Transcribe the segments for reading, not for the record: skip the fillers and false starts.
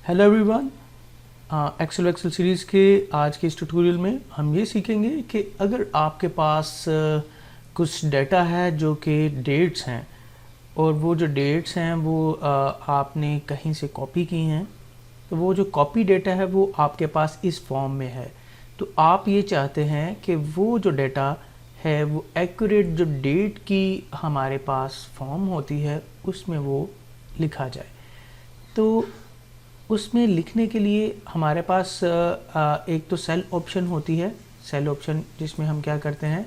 Hello everyone, Excel series के आज के इस ट्यूटोरियल में हम ये सीखेंगे कि अगर आपके पास कुछ डेटा है जो कि डेट्स हैं और वो जो डेट्स हैं वो आपने कहीं से कॉपी की हैं, तो वो जो कॉपी डेटा है वो आपके पास इस फॉर्म में है। तो आप ये चाहते हैं कि वो जो डेटा है वो एक्यूरेट जो डेट की हमारे पास फॉर्म होती है उसमें वो लिखा जाए। तो उसमें लिखने के लिए हमारे पास एक तो सेल ऑप्शन होती है, सेल ऑप्शन जिसमें हम क्या करते हैं,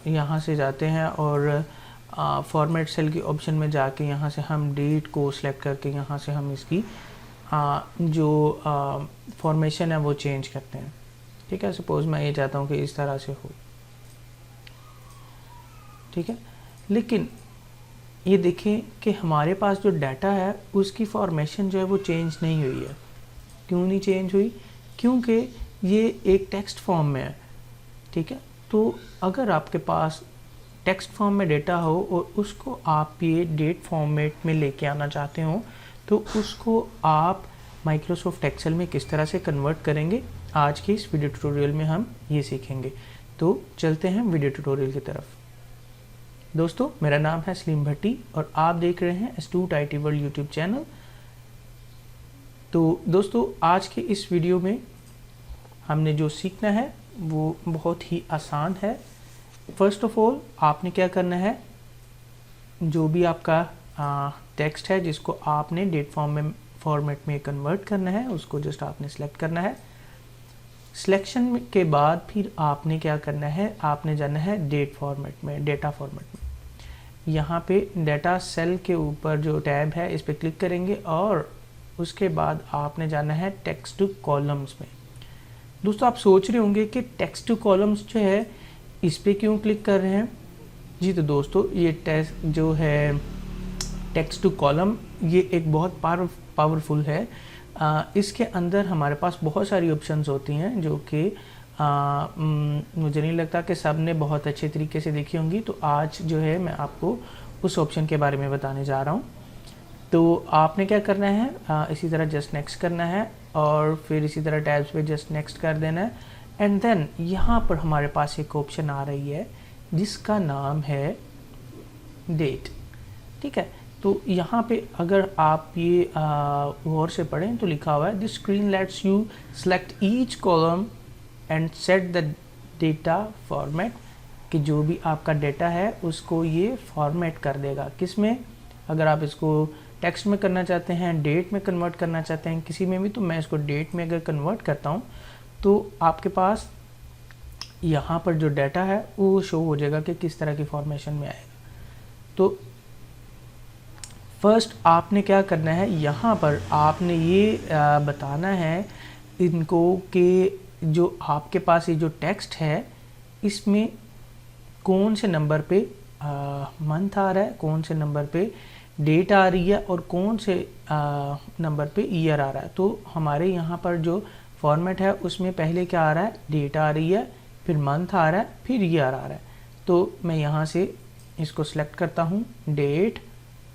यहाँ से जाते हैं और फॉर्मेट सेल के ऑप्शन में जाके यहाँ से हम डेट को सिलेक्ट करके यहाँ से हम इसकी जो फॉर्मेशन है वो चेंज करते हैं। ठीक है, सपोज़ मैं ये चाहता हूँ कि इस तरह से हो। ठीक है, लेकिन ये देखें कि हमारे पास जो डाटा है उसकी फॉर्मेशन जो है वो चेंज नहीं हुई है। क्यों नहीं चेंज हुई? क्योंकि ये एक टेक्स्ट फॉर्म में है। ठीक है, तो अगर आपके पास टेक्स्ट फॉर्म में डेटा हो और उसको आप ये डेट फॉर्मेट में लेके आना चाहते हो, तो उसको आप माइक्रोसॉफ्ट एक्सेल में किस तरह से कन्वर्ट करेंगे, आज के इस वीडियो ट्यूटोरियल में हम ये सीखेंगे। तो चलते हैं वीडियो ट्यूटोरियल की तरफ। दोस्तों, मेरा नाम है सलीम भट्टी और आप देख रहे हैं एस्टूट IT वर्ल्ड यूट्यूब चैनल। तो दोस्तों, आज के इस वीडियो में हमने जो सीखना है वो बहुत ही आसान है। फर्स्ट ऑफ ऑल आपने क्या करना है, जो भी आपका टेक्स्ट है जिसको आपने डेट फॉर्मेट में कन्वर्ट करना है उसको जस्ट आपने सेलेक्ट करना है। सिलेक्शन के बाद फिर आपने क्या करना है, आपने जाना है डेट फॉर्मेट में, डेटा फॉर्मेट में। यहाँ पे डेटा सेल के ऊपर जो टैब है इस पर क्लिक करेंगे और उसके बाद आपने जाना है टेक्स्ट टू कॉलम्स में। दोस्तों, आप सोच रहे होंगे कि टेक्स्ट टू कॉलम्स जो है इस पर क्यों क्लिक कर रहे हैं। जी, तो दोस्तों ये टेक्स्ट जो है टेक्स्ट टू कॉलम ये एक बहुत पावरफुल है। इसके अंदर हमारे पास बहुत सारी ऑप्शंस होती हैं जो कि मुझे नहीं लगता कि सब ने बहुत अच्छे तरीके से देखी होंगी। तो आज जो है मैं आपको उस ऑप्शन के बारे में बताने जा रहा हूँ। तो आपने क्या करना है, इसी तरह जस्ट नेक्स्ट करना है और फिर इसी तरह टैब्स पे जस्ट नेक्स्ट कर देना है। एंड देन यहाँ पर हमारे पास एक ऑप्शन आ रही है जिसका नाम है डेट। ठीक है, तो यहाँ पे अगर आप ये गौर से पढ़ें तो लिखा हुआ है, this screen let's you select each column and set the data format, कि जो भी आपका डेटा है उसको ये फॉर्मेट कर देगा। किस में? अगर आप इसको टेक्स्ट में करना चाहते हैं, डेट में कन्वर्ट करना चाहते हैं, किसी में भी, तो मैं इसको डेट में अगर कन्वर्ट करता हूँ तो आपके पास यहाँ पर जो डाटा है वो शो हो जाएगा कि किस तरह की फॉर्मेशन में आएगा। तो फर्स्ट आपने क्या करना है, यहाँ पर आपने ये बताना है इनको कि जो आपके पास ये जो टेक्स्ट है इसमें कौन से नंबर पे मंथ आ रहा है, कौन से नंबर पे डेट आ रही है और कौन से नंबर पे ईयर आ रहा है। तो हमारे यहाँ पर जो फॉर्मेट है उसमें पहले क्या आ रहा है, डेट आ रही है, फिर मंथ आ रहा है, फिर ईयर आ रहा है। तो मैं यहाँ से इसको सिलेक्ट करता हूँ, डेट,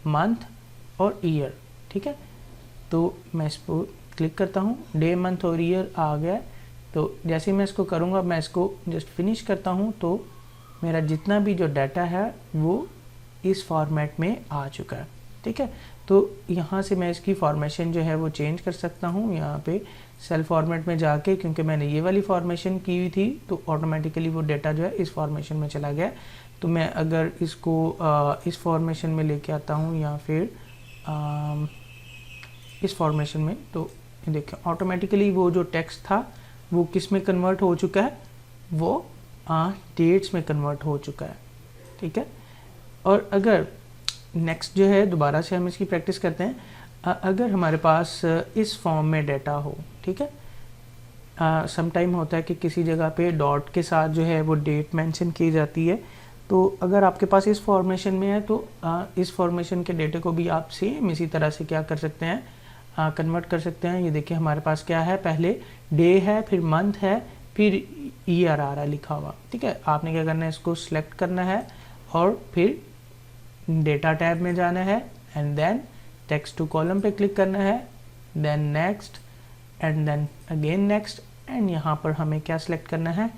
मंथ और ईयर। ठीक है, तो मैं इसको क्लिक करता हूँ, डे, मंथ और ईयर आ गया। तो जैसे मैं इसको करूँगा, मैं इसको जस्ट फिनिश करता हूँ, तो मेरा जितना भी जो डाटा है वो इस फॉर्मेट में आ चुका है। ठीक है, तो यहाँ से मैं इसकी फॉर्मेशन जो है वो चेंज कर सकता हूँ। यहाँ पे सेल फॉर्मेट में जाके, क्योंकि मैंने ये वाली फॉर्मेशन की हुई थी तो ऑटोमेटिकली वो डाटा जो है इस फॉर्मेशन में चला गया। तो मैं अगर इसको इस फॉर्मेशन में लेके आता हूँ या फिर इस फॉर्मेशन में, तो देखिए ऑटोमेटिकली वो जो टेक्स्ट था वो किस में कन्वर्ट हो चुका है, वो डेट्स में कन्वर्ट हो चुका है। ठीक है, और अगर नेक्स्ट जो है दोबारा से हम इसकी प्रैक्टिस करते हैं, अगर हमारे पास इस फॉर्म में डेटा हो, ठीक है, सम टाइम होता है कि किसी जगह पे डॉट के साथ जो है वो डेट मेंशन की जाती है। तो अगर आपके पास इस फॉर्मेशन में है तो इस फॉर्मेशन के डेटे को भी आप सेम इसी तरह से क्या कर सकते हैं, कन्वर्ट कर सकते हैं। ये देखिए हमारे पास क्या है, पहले डे है, फिर मंथ है, फिर ईयर आ रहा है लिखा हुआ। ठीक है, आपने क्या करना है, इसको सिलेक्ट करना है और फिर डेटा टैब में जाना है and then text to column पे क्लिक करना है then next and then again next, and यहाँ पर हमें क्या सिलेक्ट करना है,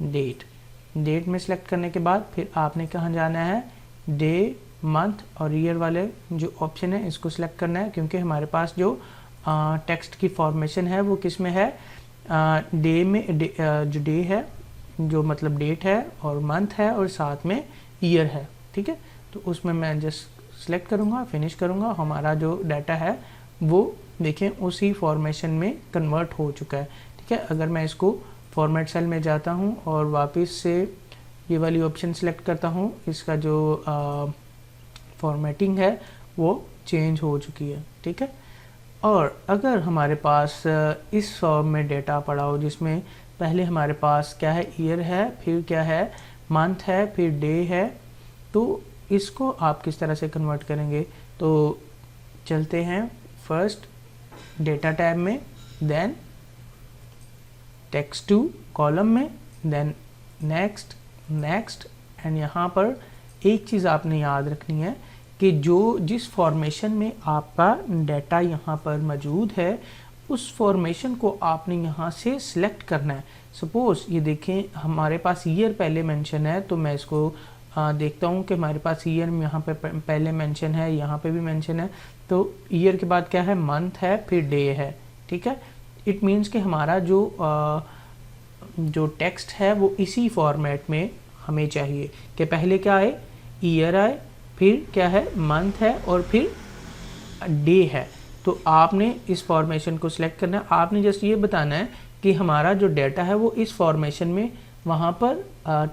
डेट। डेट में सिलेक्ट करने के बाद फिर आपने कहाँ जाना है, डे, मंथ और ईयर वाले जो ऑप्शन है इसको सिलेक्ट करना है, क्योंकि हमारे पास जो टेक्स्ट की फॉर्मेशन है वो किस में है, डे में, जो डे है जो मतलब डेट है और मंथ है और साथ में ईयर है, ठीक है। तो उसमें मैं जस्ट सिलेक्ट करूँगा, फिनिश करूँगा, हमारा जो डाटा है वो देखें उसी फॉर्मेशन में कन्वर्ट हो चुका है, ठीक है। अगर मैं इसको फॉर्मेट सेल में जाता हूँ और वापस से ये वाली ऑप्शन सेलेक्ट करता हूँ, इसका जो फॉर्मेटिंग है वो चेंज हो चुकी है, ठीक है। और अगर हमारे पास इस फॉर्म में डेटा पड़ा हो जिसमें पहले हमारे पास क्या है, ईयर है, फिर क्या है, मंथ है, फिर डे है, तो इसको आप किस तरह से कन्वर्ट करेंगे। तो चलते हैं फर्स्ट डेटा टैब में, देन टेक्स्ट टू कॉलम में, देन नेक्स्ट, नेक्स्ट, एंड यहाँ पर एक चीज़ आपने याद रखनी है कि जिस फॉर्मेशन में आपका डाटा यहाँ पर मौजूद है उस फॉर्मेशन को आपने यहाँ से सिलेक्ट करना है। सपोज़ ये देखें हमारे पास ईयर पहले मेंशन है, तो मैं इसको देखता हूँ कि हमारे पास ईयर में यहाँ पे पहले मेंशन है, यहाँ पे भी मेंशन है, तो ईयर के बाद क्या है, मंथ है, फिर डे है, ठीक है। इट मीन्स कि हमारा जो टेक्स्ट है वो इसी फॉर्मेट में हमें चाहिए कि पहले क्या आए, ईयर आए, फिर क्या है, मंथ है और फिर डे है। तो आपने इस फॉर्मेशन को सिलेक्ट करना है, आपने जस्ट ये बताना है कि हमारा जो डाटा है वो इस फॉर्मेशन में, वहाँ पर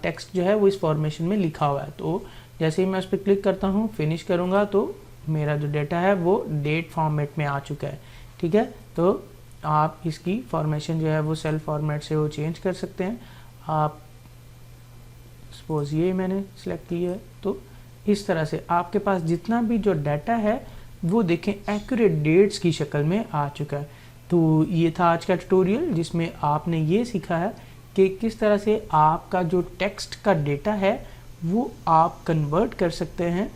टेक्स्ट जो है वो इस फॉर्मेशन में लिखा हुआ है। तो जैसे ही मैं उस पर क्लिक करता हूँ, फिनिश करूँगा, तो मेरा जो डाटा है वो डेट फॉर्मेट में आ चुका है, ठीक है। तो आप इसकी फॉर्मेशन जो है वो सेल फॉर्मेट से वो चेंज कर सकते हैं। आप सपोज ये मैंने सेलेक्ट किया है, तो इस तरह से आपके पास जितना भी जो डाटा है वो देखें एक्यूरेट डेट्स की शक्ल में आ चुका है। तो ये था आज का ट्यूटोरियल जिसमें आपने ये सीखा है कि किस तरह से आपका जो टेक्स्ट का डेटा है वो आप कन्वर्ट कर सकते हैं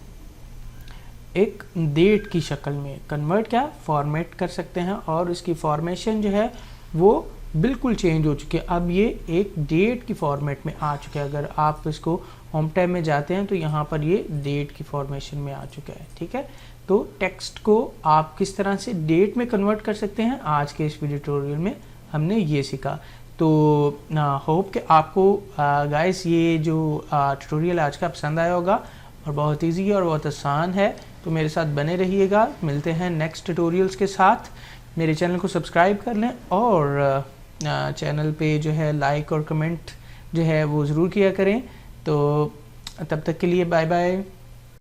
एक डेट की शक्ल में, कन्वर्ट क्या, फॉर्मेट कर सकते हैं, और इसकी फॉर्मेशन जो है वो बिल्कुल चेंज हो चुकी है। अब ये एक डेट की फॉर्मेट में आ चुका है। अगर आप इसको होम टैब में जाते हैं तो यहाँ पर ये डेट की फॉर्मेशन में आ चुका है, ठीक है। तो टेक्स्ट को आप किस तरह से डेट में कन्वर्ट कर सकते हैं, आज के इस वीडियो ट्यूटोरियल में हमने ये सीखा। तो होप कि आपको गाइस ये जो ट्यूटोरियल आज का पसंद आया होगा, और बहुत इजी है और बहुत आसान है। तो मेरे साथ बने रहिएगा, मिलते हैं नेक्स्ट ट्यूटोरियल्स के साथ। मेरे चैनल को सब्सक्राइब कर लें और चैनल पे जो है लाइक और कमेंट जो है वो ज़रूर किया करें। तो तब तक के लिए बाय बाय।